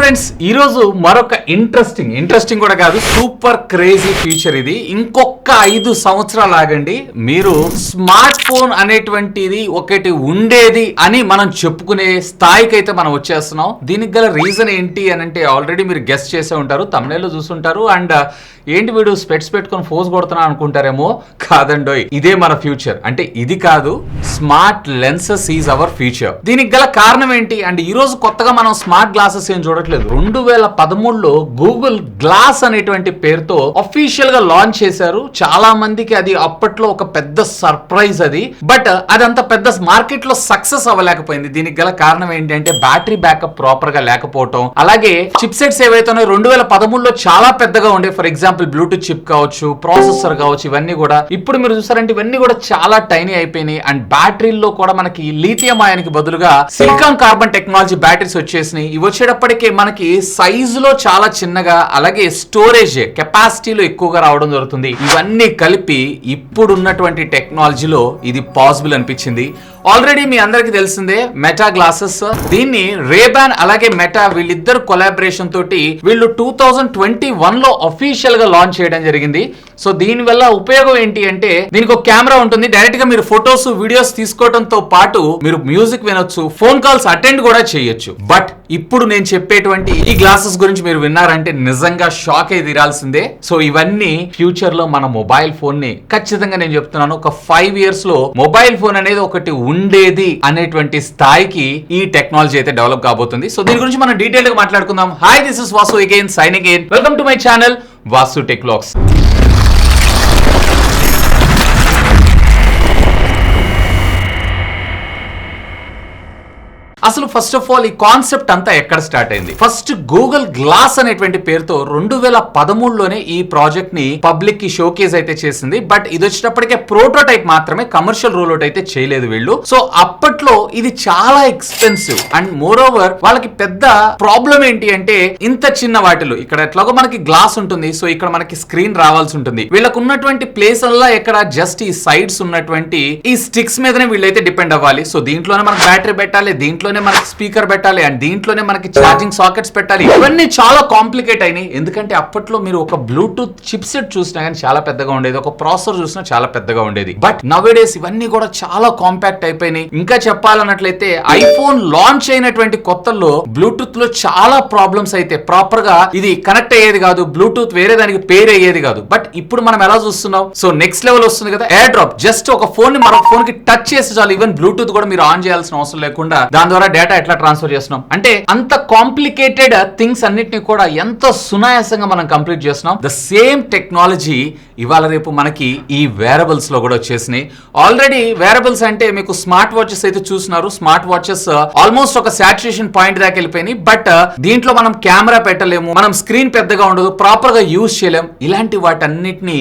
Friends ఈ రోజు మరొక ఇంట్రెస్టింగ్ కూడా కాదు సూపర్ క్రేజీ ఫీచర్ ఇది. ఇంకొక 5 సంవత్సరాలు ఆగండి, మీరు స్మార్ట్ ఫోన్ అనేటువంటిది ఒకటి ఉండేది అని మనం చెప్పుకునే స్థాయికి అయితే మనం వచ్చేస్తున్నాం. దీనికి గల రీజన్ ఏంటి అని అంటే ఆల్రెడీ మీరు గెస్ట్ చేసే ఉంటారు, తమ్నైల్లో చూసుంటారు. అండ్ ఏంటి వీడు స్పెట్స్ పెట్టుకొని ఫోజ్ కొడుతున్నా అనుకుంటారేమో, కాదండోయ్ ఇదే మన ఫ్యూచర్. అంటే ఇది కాదు, smart lenses is our future. దీనికి గల కారణం ఏంటి అంటే ఈ రోజు కొత్తగా మనం స్మార్ట్ గ్లాసెస్ ఏం చూడట్లేదు. 2013లో గూగుల్ గ్లాస్ అనేటువంటి పేరుతో అఫీషియల్ గా లాంచ్ చేశారు. చాలా మందికి అది అప్పట్లో ఒక పెద్ద సర్ప్రైజ్ అది. బట్ అదంత పెద్ద మార్కెట్ లో సక్సెస్ అవ్వలేకపోయింది. దీనికి గల కారణం ఏంటి అంటే బ్యాటరీ బ్యాకప్ ప్రాపర్ గా లేకపోవటం, అలాగే చిప్ సెట్స్ ఏవైతే 2013లో చాలా పెద్దగా ఉండే. ఫర్ ఎగ్జాంపుల్ బ్లూటూత్ చిప్ కావచ్చు, ప్రాసెసర్ కావచ్చు, ఇవన్నీ కూడా ఇప్పుడు మీరు చూసారంటే ఇవన్నీ కూడా చాలా టైనీ అయిపోయినాయి. అండ్ బ్యాటరీల్లో కూడా మనకి లిథియం అయాన్ కి బదులుగా సిలికాన్ కార్బన్ టెక్నాలజీ బ్యాటరీస్ వచ్చేసినాయి. ఇవి వచ్చేటప్పటికే మనకి సైజులో చాలా చిన్నగా, అలాగే స్టోరేజ్ కెపాసిటీలో ఎక్కువగా రావడం జరుగుతుంది. ఇవన్నీ కలిపి ఇప్పుడున్నటువంటి టెక్నాలజీలో ఇది పాసిబుల్ అనిపించింది. ఆల్రెడీ మీ అందరికి తెలిసిందే మెటా గ్లాసెస్. దీన్ని రేబాన్ అలాగే మెటా వీళ్ళిద్దరు కొలాబరేషన్ తోటి వీళ్ళు 2021లో అఫీషియల్ గా లాంచ్ చేయడం జరిగింది. సో దీని వల్ల ఉపయోగం ఏంటి అంటే దీనికి ఒక కెమెరా ఉంటుంది. డైరెక్ట్ గా మీరు ఫొటోస్ వీడియోస్ తీసుకోవడంతో పాటు మీరు మ్యూజిక్ వినొచ్చు, ఫోన్ కాల్స్ అటెండ్ కూడా చేయొచ్చు. బట్ ఇప్పుడు నేను చెప్పేటువంటి ఈ గ్లాసెస్ గురించి మీరు విన్నారంటే నిజంగా షాక్ అయి తీరాల్సిందే. సో ఇవన్నీ ఫ్యూచర్ లో మన మొబైల్ ఫోన్ ని ఖచ్చితంగా నేను చెప్తున్నాను ఒక 5 years లో మొబైల్ ఫోన్ అనేది ఒకటి ఉండేది అనేటువంటి స్థాయికి ఈ టెక్నాలజీ అయితే డెవలప్ కాబోతుంది. సో దీని గురించి మనం డీటెయిల్ గా మాట్లాడుకుందాం. Hi, this is Vasu again signing in. Welcome to my channel Vasu tech vlogs. అసలు ఫస్ట్ ఆఫ్ ఆల్ ఈ కాన్సెప్ట్ అంతా ఎక్కడ స్టార్ట్ అయింది? ఫస్ట్ గూగుల్ గ్లాస్ అనేటువంటి పేరుతో 2013లోనే ఈ ప్రాజెక్ట్ ని పబ్లిక్ కి షోకేజ్ అయితే చేసింది. బట్ ఇది వచ్చేటప్పటికే ప్రోటోటైప్ మాత్రమే, కమర్షియల్ రోల్ అవుట్ అయితే చేయలేదు వీళ్ళు. సో అప్పట్లో ఇది చాలా ఎక్స్పెన్సివ్ అండ్ మోర్ ఓవర్ వాళ్ళకి పెద్ద ప్రాబ్లం ఏంటి అంటే ఇంత చిన్న వాటిలో ఇక్కడ ఎట్లాగో మనకి గ్లాస్ ఉంటుంది, సో ఇక్కడ మనకి స్క్రీన్ రావాల్సి ఉంటుంది. వీళ్ళకు ఉన్నటువంటి ప్లేస్ అల్లా ఎక్కడ జస్ట్ ఈ సైడ్స్ ఉన్నటువంటి ఈ స్టిక్స్ మీదనే వీళ్ళైతే డిపెండ్ అవ్వాలి. సో దీంట్లోనే మనకి బ్యాటరీ పెట్టాలి, దీంట్లో మనకి స్పీకర్ పెట్టాలి, అండ్ దీంట్లోనే మనకి ఛార్జింగ్ సాకెట్స్ పెట్టాలి. ఇవన్నీ చాలా కాంప్లికేట్ అయినాయి. ఎందుకంటే అప్పట్లో మీరు ఒక బ్లూటూత్ చిప్ సెట్ చూసినా కానీ చాలా పెద్దగా ఉండేది, ఒక ప్రాసెసర్ చూసినా చాలా పెద్దగా ఉండేది. బట్ నవ్ డేస్ ఇవన్నీ కూడా చాలా కాంపాక్ట్ అయిపోయినాయి. ఇంకా చెప్పాలన్నట్లయితే ఐఫోన్ లాంచ్ అయినటువంటి కొత్తల్లో బ్లూటూత్ లో చాలా ప్రాబ్లమ్స్ అయితే ప్రాపర్ గా ఇది కనెక్ట్ అయ్యేది కాదు, బ్లూటూత్ వేరే దానికి పేర్ అయ్యేది కాదు. బట్ ఇప్పుడు మనం ఎలా చూస్తున్నాం? సో నెక్స్ట్ లెవెల్ వస్తుంది కదా, ఎయిర్ డ్రాప్. జస్ట్ ఒక ఫోన్ ని మరొక ఫోన్ కి టచ్ చేసి చాలు, ఈవెన్ బ్లూటూత్ కూడా మీరు ఆన్ చేయాల్సిన అవసరం లేకుండా దాని ద్వారా డేటా ఎట్లా ట్రాన్స్ఫర్ చేస్తున్నాం అంటే అంత కాంప్లికేటెడ్ థింగ్స్ అన్నిటిని కూడా ఎంతో సునాయాసంగా మనం కంప్లీట్ చేస్తున్నాం. ద సేమ్ టెక్నాలజీ ఇవాళ రేపు మనకి ఈ వేరబుల్స్ లో కూడా వచ్చేసినాయి. ఆల్రెడీ వేరబుల్స్ అంటే మీకు స్మార్ట్ వాచెస్ అయితే చూస్తున్నారు. స్మార్ట్ వాచెస్ ఆల్మోస్ట్ ఒక సాచురేషన్ పాయింట్ దాకా వెళ్ళిపోయినాయి. బట్ దీంట్లో మనం కెమెరా పెట్టలేము, మనం స్క్రీన్ పెద్దగా ఉండదు, ప్రాపర్ గా యూజ్ చేయలేము. ఇలాంటి వాటన్నిటిని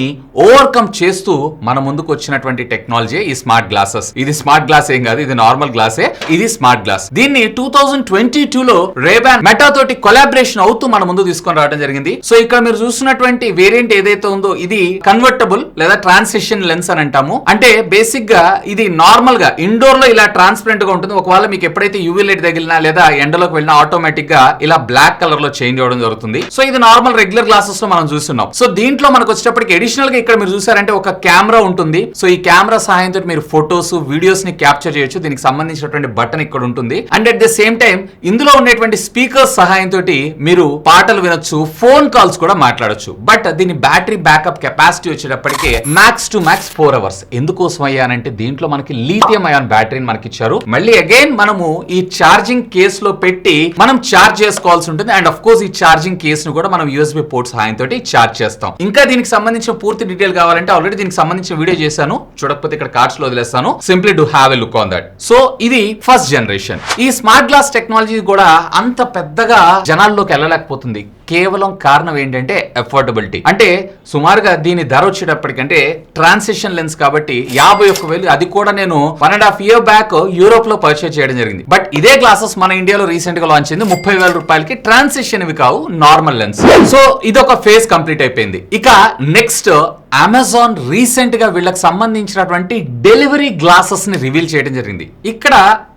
ఓవర్కమ్ చేస్తూ మన ముందుకు వచ్చినటువంటి టెక్నాలజీ ఈ స్మార్ట్ గ్లాసెస్. ఇది స్మార్ట్ గ్లాస్ ఏం కాదు, ఇది నార్మల్ గ్లాసే. ఇది స్మార్ట్ గ్లాస్. దీన్ని 2022లో రేబాన్ మెటా తోటి కొలాబరేషన్ అవుతూ మన ముందు తీసుకొని రావడం జరిగింది. సో ఇక్కడ మీరు చూస్తున్నటువంటి వేరియంట్ ఏదైతే ఉందో ఇది కన్వర్టబుల్ లేదా ట్రాన్సిషన్ లెన్స్ అని అంటాము. అంటే బేసిక్ గా ఇది నార్మల్ గా ఇండోర్ లో ఇలా ట్రాన్స్పరెంట్ గా ఉంటుంది. ఒకవేళ మీకు ఎప్పుడైతే యూవీ లైట్ తగిలినా లేదా ఎండలోకి వెళ్ళినా ఆటోమేటిక్ గా ఇలా బ్లాక్ కలర్ లో చేంజ్ అవ్వడం జరుగుతుంది. సో ఇది నార్మల్ రెగ్యులర్ గ్లాసెస్ లో మనం చూస్తున్నాం. సో దీంట్లో మనకు వచ్చేటప్పటికి అడిషనల్ గా ఇక్కడ మీరు చూసారంటే ఒక కెమెరా ఉంటుంది. సో ఈ కెమెరా సహాయంతో మీరు ఫొటోస్ వీడియోస్ ని క్యాప్చర్ చేయొచ్చు. దీనికి సంబంధించినటువంటి బటన్ ఇక్కడ ఉంటుంది. And at the same time ఇందులో ఉండేటువంటి స్పీకర్స్ సహాయంతో మీరు పాటలు వినొచ్చు, ఫోన్ కాల్స్ కూడా మాట్లాడొచ్చు. బట్ దీని బ్యాటరీ బ్యాకప్ కెపాసిటీ వచ్చేటప్పటికే మ్యాక్స్ టు మ్యాక్స్ 4 hours. ఎందుకోసం అయ్యానంటే దీంట్లో మనకి లిథియం అయాన్ బ్యాటరీని మనకి ఇచ్చారు. మళ్ళీ అగైన్ మనము ఈ ఛార్జింగ్ కేస్ లో పెట్టి మనం ఛార్జ్ చేసుకోవాల్సి ఉంటుంది. అండ్ ఆఫ్ కోర్స్ ఈ ఛార్జింగ్ కేస్ ను కూడా మనం యూఎస్బీ పోర్ట్ సహాయంతో ఛార్జ్ చేస్తాం. ఇంకా దీనికి సంబంధించిన పూర్తి డీటెయిల్ కావాలంటే ఆల్రెడీ దీనికి సంబంధించిన వీడియో చేశాను, చూడకపోతే ఇక్కడ కార్డ్స్ లో వదిలేస్తాను. Simply do have a look on that. So ఇది ఫస్ట్ జనరేషన్. ఈ స్మార్ట్ గ్లాస్ టెక్నాలజీ కూడా అంత పెద్దగా జనాల్లోకి వెళ్ళలేకపోతుంది. కేవలం కారణం ఏంటంటే అఫోర్డబిలిటీ. అంటే సుమారుగా దీని ధర వచ్చేటప్పటికంటే ట్రాన్సిషన్ లెన్స్ కాబట్టి 51,000, అది కూడా నేను 1.5 year బ్యాక్ యూరోప్ లో పర్చేజ్ చేయడం జరిగింది. బట్ ఇదే గ్లాసెస్ మన ఇండియాలో రీసెంట్ గా లాంచ్ అయింది 30,000 రూపాయలకి. ట్రాన్సిషన్ ఇవి కావు, నార్మల్ లెన్స్. సో ఇదొక ఫేజ్ కంప్లీట్ అయిపోయింది. ఇక నెక్స్ట్ అమెజాన్ రీసెంట్ గా వీళ్ళకి సంబంధించినటువంటి డెలివరీ గ్లాసెస్ ని రివీల్ చేయడం జరిగింది. ఇక్కడ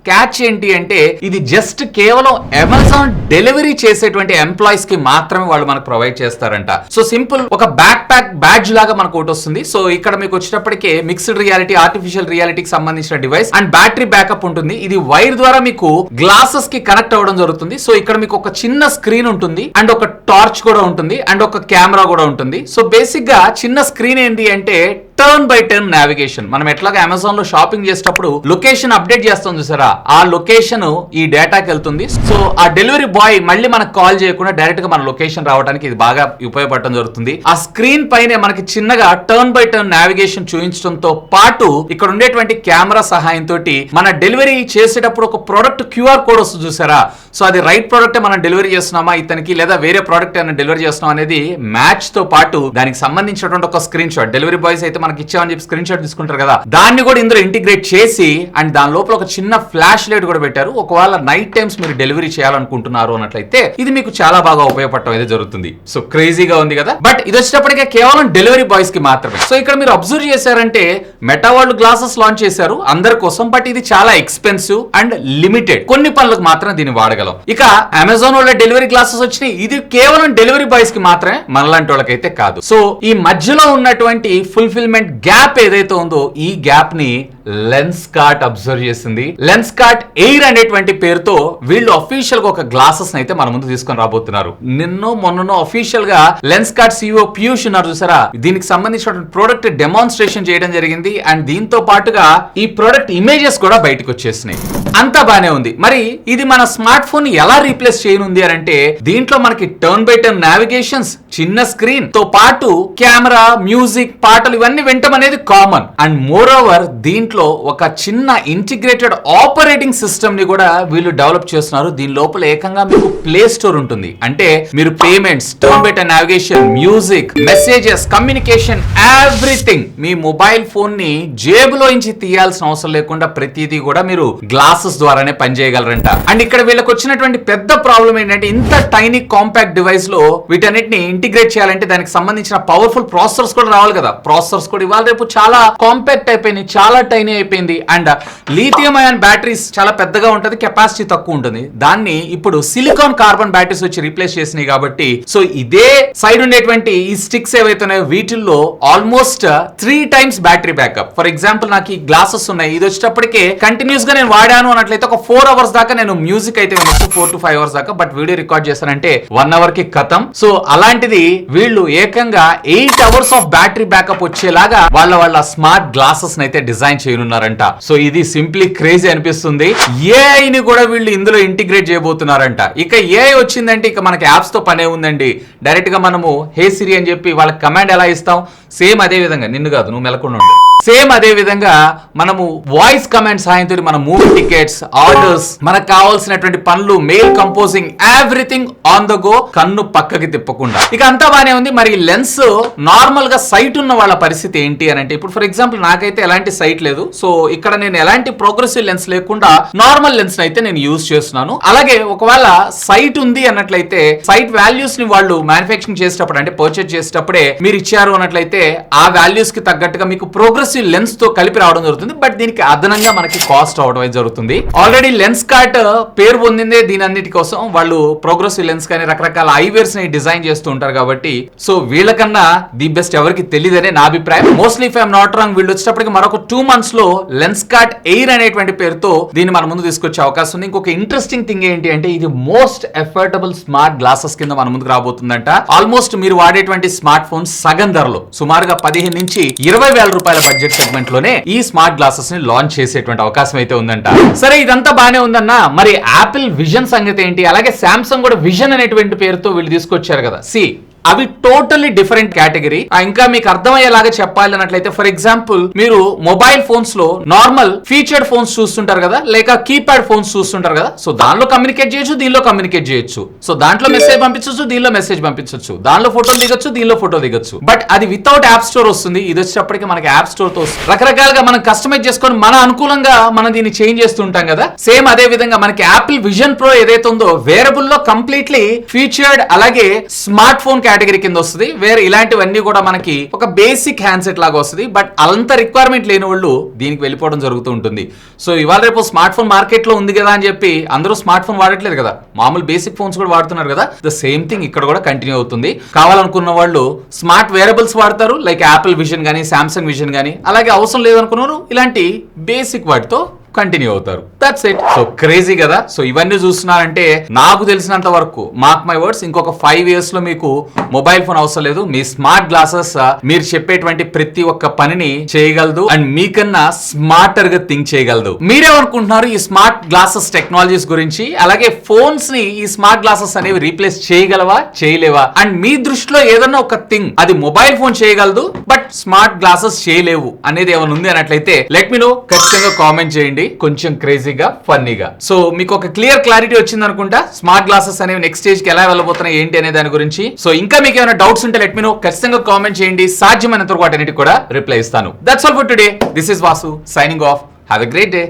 క్యాచ్ ఏంటి అంటే ఇది జస్ట్ కేవలం అమెజాన్ డెలివరీ చేసేటువంటి ఎంప్లాయీస్ కి మాత్రమే వాళ్ళు మనకు ప్రొవైడ్ చేస్తారంట. సో సింపుల్ ఒక బ్యాక్ ప్యాక్ బ్యాడ్జ్ లాగా మనకు ఒకటి వస్తుంది. సో ఇక్కడ మీకు వచ్చేటప్పటికే మిక్స్డ్ రియాలిటీ, ఆర్టిఫిషియల్ రియాలిటీకి సంబంధించిన డివైస్ అండ్ బ్యాటరీ బ్యాకప్ ఉంటుంది. ఇది వైర్ ద్వారా మీకు గ్లాసెస్ కి కనెక్ట్ అవ్వడం జరుగుతుంది. సో ఇక్కడ మీకు ఒక చిన్న స్క్రీన్ ఉంటుంది అండ్ ఒక టార్చ్ కూడా ఉంటుంది అండ్ ఒక కెమెరా కూడా ఉంటుంది. సో బేసిక్ గా చిన్న స్క్రీన్ ఏంటి అంటే టర్న్ బై టర్న్ నావిగేషన్. మనం ఎట్లాగా అమెజాన్ లో షాపింగ్ చేసేటప్పుడు లొకేషన్ అప్డేట్ చేస్తాం చూసారా, ఆ లొకేషన్ ఈ డేటాకి వెళ్తుంది. సో ఆ డెలివరీ బాయ్ మళ్ళీ మనకు కాల్ చేయకుండా డైరెక్ట్ గా మన లొకేషన్ రావడానికి ఇది బాగా ఉపయోగపడటం జరుగుతుంది. ఆ స్క్రీన్ పైనే మనకి చిన్నగా టర్న్ బై టర్న్ నావిగేషన్ చూపించడంతో పాటు ఇక్కడ ఉండేటువంటి కెమెరా సహాయంతో మన డెలివరీ చేసేటప్పుడు ఒక ప్రోడక్ట్ క్యూఆర్ కోడ్ వస్తుంది చూసారా. సో అది రైట్ ప్రోడక్ట్ మనం డెలివరీ చేస్తున్నామా ఇతనికి, లేదా వేరే ప్రోడక్ట్ ఏమైనా డెలివరీ చేస్తున్నాం అనేది మ్యాచ్ తో పాటు దానికి సంబంధించినటువంటి ఒక స్క్రీన్ షాట్, డెలివరీ బాయ్స్ అయితే మనకి ఇచ్చామని చెప్పి స్క్రీన్ షాట్ తీసుకుంటారు కదా, దాన్ని కూడా ఇందులో ఇంటిగ్రేట్ చేసి అండ్ దాని లోపల ఒక చిన్న ఫ్లాష్ లైట్ కూడా పెట్టారు. ఒకవేళ నైట్ టైమ్స్ మీరు డెలివరీ చేయాలనుకుంటున్నారు అన్నట్లయితే ఇది మీకు చాలా బాగా ఉపయోగపడటం అయితే జరుగుతుంది. సో క్రేజీగా ఉంది కదా. బట్ ఇది వచ్చేటప్పటికే కేవలం డెలివరీ బాయ్స్ కి మాత్రమే. సో ఇక్కడ మీరు అబ్జర్వ్ చేశారంటే మెటా వాళ్ళు గ్లాసెస్ లాంచ్ చేశారు అందరి కోసం, బట్ ఇది చాలా ఎక్స్పెన్సివ్ అండ్ లిమిటెడ్, కొన్ని పనులకు మాత్రం దీన్ని వాడగలం. ఇక అమెజాన్ వాళ్ళ డెలివరీ గ్లాసెస్ వచ్చినాయి, ఇది కేవలం డెలివరీ బాయ్స్ కి మాత్రమే, మనలాంటి వాళ్ళకైతే కాదు. సో ఈ మధ్యలో ఉన్నటువంటి ఫుల్ఫిల్మెంట్ గ్యాప్ ఏదైతే ఉందో ఈ గ్యాప్ ని లెన్స్కార్ట్ అబ్జర్వ్ చేసింది. లెన్స్కార్ట్ ఎయిర్ అనేటువంటి పేరుతో వీళ్ళు అఫీషియల్ గా ఒక గ్లాసెస్ అయితే మన ముందు తీసుకొని రాబోతున్నారు. నిన్నో మొన్ననో అఫీషియల్ గా లెన్స్కార్ట్ సిఇఓ పీయూష్ ఉన్నారు చూసారా, దీనికి సంబంధించిన ప్రోడక్ట్ డెమాన్స్ట్రేషన్ చేయడం జరిగింది అండ్ దీంతో పాటుగా ఈ ప్రోడక్ట్ ఇమేజెస్ కూడా బయటకు వచ్చేసినాయి. అంతా బానే ఉంది. మరి ఇది మన స్మార్ట్ ఫోన్ ఎలా రీప్లేస్ చేయనుంది అని అంటే దీంట్లో మనకి టర్న్ బై టర్న్ నావిగేషన్స్, చిన్న స్క్రీన్ తో పాటు కెమెరా, మ్యూజిక్, పాటలు ఇవన్నీ వింటం అనేది కామన్. అండ్ మోర్ ఓవర్ దీంట్లో ఒక చిన్న ఇంటిగ్రేటెడ్ ఆపరేటింగ్ సిస్టమ్ ని కూడా వీళ్ళు డెవలప్ చేస్తున్నారు. దీని లోపల ఏకంగా మీకు ప్లే స్టోర్ ఉంటుంది. అంటే మీరు payments, turn by turn navigation, music, messages, communication, everything me mobile phone ని జేబులో నుంచి తీయాల్సిన అవసరం లేకుండా ప్రతిదీ కూడా మీరు గ్లాసెస్ ద్వారానే పనిచేయగలరంట. అండ్ ఇక్కడ వీళ్ళకి వచ్చినటువంటి పెద్ద ప్రాబ్లం ఏంటంటే ఇంత టైనీ కాంపాక్ట్ డివైస్ లో వీటన్నిటిని ఇంటిగ్రేట్ చేయాలంటే దానికి సంబంధించిన పవర్ఫుల్ ప్రాసెసర్స్ కూడా రావాలి కదా. ప్రాసెసర్స్ కూడా ఇవాళ రేపు చాలా కాంపాక్ట్ అయిపోయినాయి, చాలా టైనీ అయిపోయింది. అండ్ లిథియం అయాన్ బ్యాటరీస్ చాలా పెద్దగా ఉంటది, కెపాసిటీ తక్కువ ఉంటుంది. దాన్ని ఇప్పుడు సిలికాన్ కార్బన్ బ్యాటరీస్ వచ్చి రీప్లేస్ చేసినాయి కాబట్టి సో ఇదే సైడ్ ఉండేటువంటి ఈ స్టిక్స్ ఏవైతున్నాయో వీటిల్లో almost 3 times battery backup. For example నాకు ఈ గ్లాసెస్ ఉన్నాయి, ఇది వచ్చేటప్పటికే కంటిన్యూస్ గా నేను వాడాను అన్నట్లయితే ఒక 4 hours దాకా నేను మ్యూజిక్ అయితే వినొచ్చు, 4 to 5 hours దాకా. బట్ వీడియో రికార్డ్ చేస్తానంటే 1 hour కి ఖతం. సో అలాంటిది వీళ్ళు ఏకంగా 8 hours ఆఫ్ బ్యాటరీ బ్యాకప్ వచ్చేలాగా వాళ్ళ స్మార్ట్ గ్లాసెస్ అయితే డిజైన్ చేయనున్నారంట. సో ఇది సింప్లీ క్రేజీ అనిపిస్తుంది. ఏఐ ని కూడా వీళ్ళు ఇందులో ఇంటిగ్రేట్ చేయబోతున్నారంట. ఇక ఏఐ వచ్చిందంటే ఇక మనకి యాప్స్ తో పనే ఉందండి. డైరెక్ట్ గా మనము హే సిరి అని చెప్పి వాళ్ళకి కమాండ్ ఎలా ఇస్తాం, సేమ్ అదే విధంగా, నిన్ను కాదు నువ్వు మెలకుండా ఉండు, సేమ్ అదే విధంగా మనము వాయిస్ కమాండ్ సాయంతో మన మూవీ టికెట్స్, ఆర్డర్స్, మనకు కావాల్సినటువంటి పనులు, mail composing, everything on the go, కన్ను పక్కకి తిప్పకుండా. ఇక అంతా బానే ఉంది. మరి లెన్స్ నార్మల్ గా సైట్ ఉన్న వాళ్ళ పరిస్థితి ఏంటి అని అంటే ఇప్పుడు ఫర్ ఎగ్జాంపుల్ నాకైతే ఎలాంటి సైట్ లేదు. సో ఇక్కడ నేను ఎలాంటి ప్రోగ్రెసివ్ లెన్స్ లేకుండా నార్మల్ లెన్స్ అయితే నేను యూజ్ చేస్తున్నాను. అలాగే ఒకవేళ సైట్ ఉంది అన్నట్లయితే సైట్ వాల్యూస్ ని వాళ్ళు మ్యానుఫ్యాక్చరింగ్ చేసేటప్పుడు అంటే పర్చేజ్ చేసేటప్పుడే మీరు ఇచ్చారు అన్నట్లయితే ఆ వాల్యూస్ కి తగ్గట్టుగా మీకు ప్రోగ్రెసివ్ లెన్స్ తో కలిపి రావడం జరుగుతుంది. బట్ దీనికి అదనంగా మనకి కాస్ట్ అవడం జరుగుతుంది. ఆల్రెడీ లెన్స్కార్ట్ పేరు పొందిందే దీని అన్నిటి కోసం. వాళ్ళు ప్రోగ్రెసివ్ లెన్స్ కానీ రకరకాల ఐవేర్స్ ని డిజైన్ చేస్తూ ఉంటారు కాబట్టి సో వీళ్ళకన్నా ది బెస్ట్ ఎవరికి తెలియదనే నా అభిప్రాయం. Mostly if I'm not wrong వీళ్ళు వచ్చేటప్పటికి మరొక 2 months లో లెన్స్కార్ట్ ఎయిర్ అనేటువంటి పేరుతో దీన్ని మన ముందు తీసుకొచ్చే అవకాశం ఉంది. ఇంకొక ఇంట్రెస్టింగ్ థింగ్ ఏంటి అంటే ఇది మోస్ట్ ఎఫోర్డబుల్ స్మార్ట్ గ్లాసెస్ కింద మన ముందుకు రాబోతుందంట. ఆల్మోస్ట్ మీరు వాడేటువంటి స్మార్ట్ ఫోన్ సగం ధరలో సుమారుగా 15 నుంచి 20,000 రూపాయల బడ్జెట్ సెగ్మెంట్ లోనే ఈ స్మార్ట్ గ్లాసెస్ ని లాంచ్ చేసేటువంటి అవకాశం అయితే ఉందంట. సరే ఇదంతా బానే ఉందన్నా, మరి యాపిల్ విజన్ సంగతి ఏంటి? అలాగే సామ్సంగ్ కూడా విజన్ అనేటువంటి పేరుతో వీళ్ళు తీసుకొచ్చారు కదా. అవి టోటల్లీ డిఫరెంట్ కేటగిరీ. ఇంకా మీకు అర్థమయ్యేలాగా చెప్పాలి అన్నట్లయితే, ఫర్ ఎగ్జాంపుల్ మీరు మొబైల్ ఫోన్స్ లో నార్మల్ ఫీచర్డ్ ఫోన్స్ చూస్తుంటారు కదా, లేక కీప్యాడ్ ఫోన్స్ చూస్తుంటారు కదా. సో దానిలో కమ్యూనికేట్ చేయొచ్చు, దీనిలో కమ్యూనికేట్ చేయొచ్చు. సో దాంట్లో మెసేజ్ పంపించవచ్చు, దీనిలో మెసేజ్ పంపించవచ్చు, దానిలో ఫోటో దిగొచ్చు, దీనిలో ఫోటో దిగొచ్చు. బట్ అది వితౌట్ యాప్ స్టోర్ వస్తుంది. ఇది వచ్చేటప్పటికి మనకి యాప్ స్టోర్ తో రకరకాలుగా మనం కస్టమైజ్ చేసుకొని మన అనుకూలంగా మనం దీన్ని చేంజ్ చేస్తుంటాం కదా. సేమ్ అదే విధంగా మనకి యాపిల్ విజన్ ప్రో ఏదైతే ఉందో వేరబుల్ లో కంప్లీట్లీ ఫీచర్డ్, అలాగే స్మార్ట్ ఫోన్ కేటగిరీ కింద వస్తుంది. వేరే ఇలాంటివన్నీ కూడా మనకి ఒక బేసిక్ హ్యాండ్సెట్ లాగా వస్తుంది. బట్ అంత రిక్వైర్మెంట్ లేని వాళ్ళు దీనికి వెళ్ళిపోవడం జరుగుతూ ఉంటుంది. సో ఇవాళ రేపు స్మార్ట్ ఫోన్ మార్కెట్ లో ఉంది కదా అని చెప్పి అందరూ స్మార్ట్ ఫోన్ వాడట్లేదు కదా, మామూలు బేసిక్ ఫోన్స్ కూడా వాడుతున్నారు కదా. ద సేమ్ థింగ్ ఇక్కడ కూడా కంటిన్యూ అవుతుంది. కావాలనుకున్న వాళ్ళు స్మార్ట్ వేరబుల్స్ వాడతారు, లైక్ యాపిల్ విజన్ గానీ, సామ్సంగ్ విజన్ గానీ. అలాగే అవసరం లేదనుకున్నారు ఇలాంటి బేసిక్ వాటితో కంటిన్యూ అవుతారు. That's it. సో క్రేజీ కదా. సో ఇవన్నీ చూస్తున్నారంటే నాకు తెలిసినంత వరకు, మార్క్ మై వర్డ్స్, ఇంకొక 5 years లో మీకు మొబైల్ ఫోన్ అవసరం లేదు. మీ స్మార్ట్ గ్లాసెస్ మీరు చెప్పేటువంటి ప్రతి ఒక్క పనిని చేయగలదు అండ్ మీకన్నా స్మార్టర్ గా థింక్ చేయగలదు. మీరేమనుకుంటున్నారు ఈ స్మార్ట్ గ్లాసెస్ టెక్నాలజీస్ గురించి? అలాగే ఫోన్స్ ని ఈ స్మార్ట్ గ్లాసెస్ అనేవి రీప్లేస్ చేయగలవా, చేయలేవా? అండ్ మీ దృష్టిలో ఏదన్నా ఒక థింగ్ అది మొబైల్ ఫోన్ చేయగలదు బట్ స్మార్ట్ గ్లాసెస్ చేయలేవు అనేది ఏమైనా ఉంది అన్నట్లయితే లెట్ మీ నో. ఖచ్చితంగా కామెంట్ చేయండి, కొంచెం క్రేజీగా, ఫన్నీగా. సో మీకు ఒక క్లారిటీ వచ్చింది అనుకుంటా స్మార్ట్ గ్లాసెస్ అనేవి నెక్స్ట్ స్టేజ్ కి ఎలా వెళ్ళబోతున్నాయి ఏంటి అనే దాని గురించి. సో ఇంకా మీకు ఏమైనా డౌట్స్ ఉంటే లెట్ మీ నో, ఖచ్చితంగా కామెంట్ చేయండి. సాధ్యమైనంత వరకు వాటన్నిటికి కూడా రిప్లై ఇస్తాను. That's all for today. This is Vasu signing off. Have a great day.